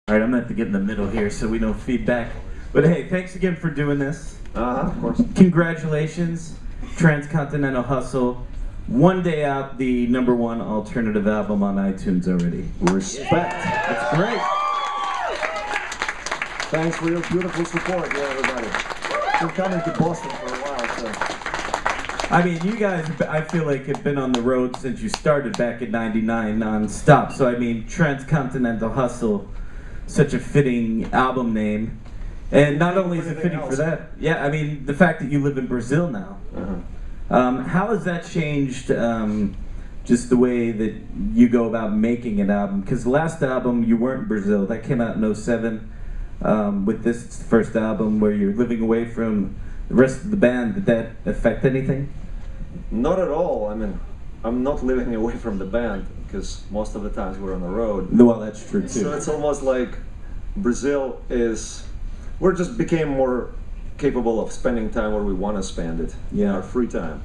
All right, I'm gonna have to get in the middle here so we know feedback. But hey, thanks again for doing this. Of course. Congratulations, Transcontinental Hustle. One day out, the #1 alternative album on iTunes already. Respect. That's great. Thanks for your beautiful support, everybody. Been coming to Boston for a while, so. I mean, you guys, I feel like, have been on the road since you started back in '99 non-stop. So, I mean, Transcontinental Hustle, such a fitting album name. And not only is it fitting for that, yeah, I mean, the fact that you live in Brazil now. How has that changed just the way that you go about making an album? Because the last album, you weren't in Brazil. That came out in '07. With this first album where you're living away from the rest of the band, did that affect anything? Not at all. I mean, I'm not living away from the band because most of the times we're on the road. Well, that's true too. So it's almost like Brazil is, we just became more capable of spending time where we want to spend it, in our free time.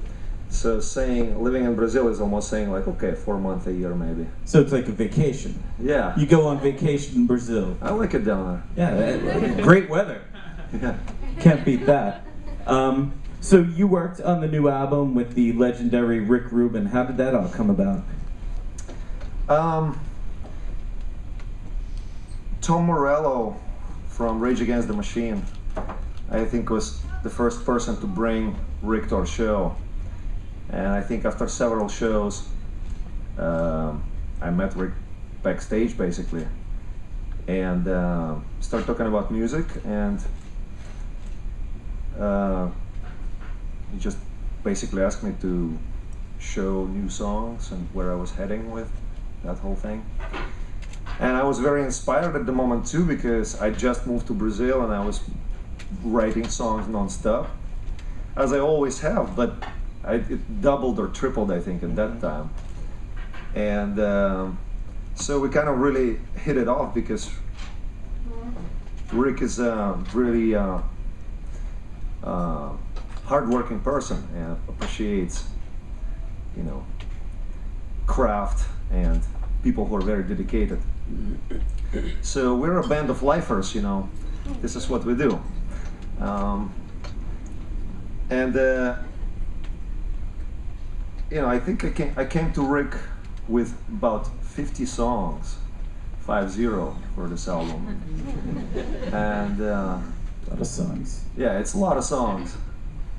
So saying living in Brazil is almost saying like, okay, 4 months a year maybe. So it's like a vacation. Yeah. You go on vacation in Brazil. I like it down there. Yeah, great weather. Yeah. Can't beat that. So you worked on the new album with the legendary Rick Rubin. How did that all come about? Tom Morello from Rage Against the Machine, I think, was the first person to bring Rick to our show. And I think after several shows, I met Rick backstage basically, and started talking about music, and he just basically asked me to show new songs and where I was heading with that whole thing. And I was very inspired at the moment too, because I just moved to Brazil and I was writing songs non-stop, as I always have, but it doubled or tripled, I think, at that time. And so we kind of really hit it off, because Rick is a really hard-working person and appreciates, you know, craft and people who are very dedicated. So we're a band of lifers, you know. This is what we do. You know, I think I came to Rick with about 50 songs, 50, for this album. And A lot of songs. yeah, it's a lot of songs.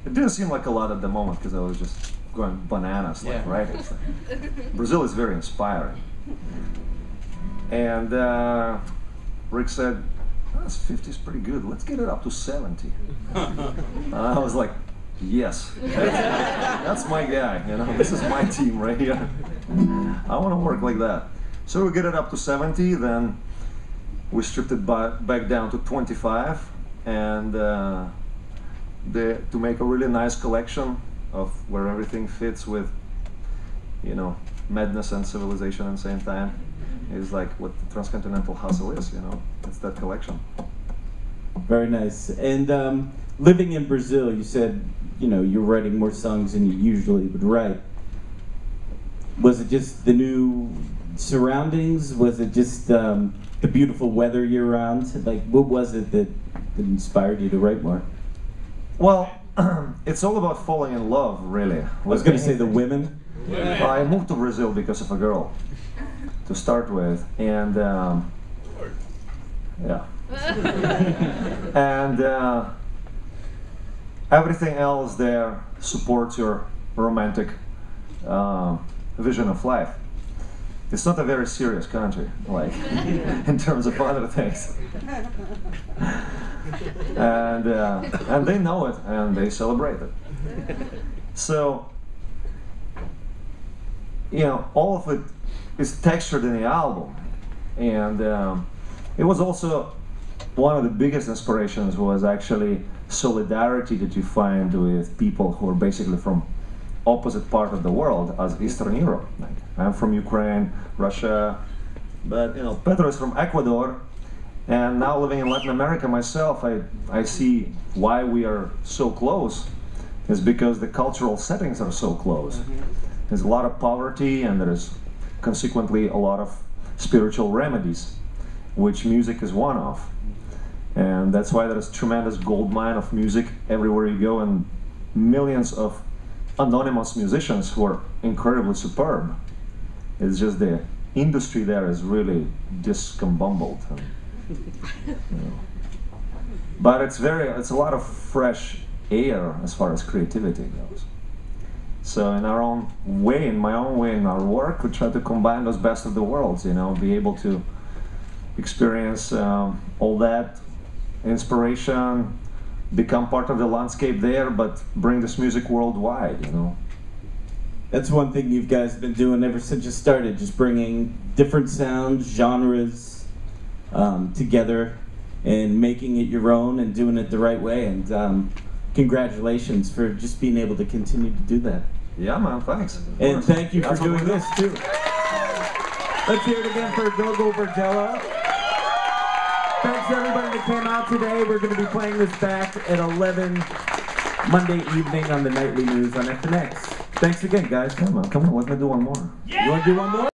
It didn't seem like a lot at the moment because I was just going bananas, like, right? It's like, Brazil is very inspiring. And Rick said, "That's 50 is pretty good. Let's get it up to 70." And I was like, "Yes, that's my guy. You know, this is my team right here. I want to work like that." So we get it up to 70. Then we stripped it back down to 25, and to make a really nice collection of where everything fits with, you know, madness and civilization at the same time. Is like what the Transcontinental Hustle is, you know. It's that collection. Very nice. And living in Brazil, you said, you know, you're writing more songs than you usually would write. Was it just the new surroundings? Was it just the beautiful weather year-round? Like, what was it that inspired you to write more? Well, it's all about falling in love, really. I was going to say the women. I moved to Brazil because of a girl, to start with, and yeah, and everything else there supports your romantic vision of life. It's not a very serious country, like, in terms of other things, and they know it and they celebrate it. So, you know, all of it is textured in the album, and it was also one of the biggest inspirations was actually solidarity that you find with people who are basically from opposite part of the world as Eastern Europe. Like, I'm from Ukraine, Russia, but you know, Pedro is from Ecuador, and now living in Latin America myself, I see why we are so close is because the cultural settings are so close. There's a lot of poverty, and there's consequently a lot of spiritual remedies. which music is one of. And that's why there's tremendous gold mine of music everywhere you go, and millions of anonymous musicians who are incredibly superb. It's just the industry there is really discombobulated. But it's a lot of fresh air as far as creativity goes. So in our own way, in my own way, in our work, we try to combine those best of the worlds, be able to experience all that inspiration, become part of the landscape there, but bring this music worldwide, That's one thing you guys have been doing ever since you started, just bringing different sounds, genres together and making it your own and doing it the right way. And congratulations for just being able to continue to do that. Yeah, man, thanks. And thank you for doing this, too. Let's hear it again for Gogol Bordello. Thanks to everybody that came out today. We're going to be playing this back at 11 Monday evening on the Nightly News on FNX. Thanks again, guys. Come on, let me do one more. You want to do one more?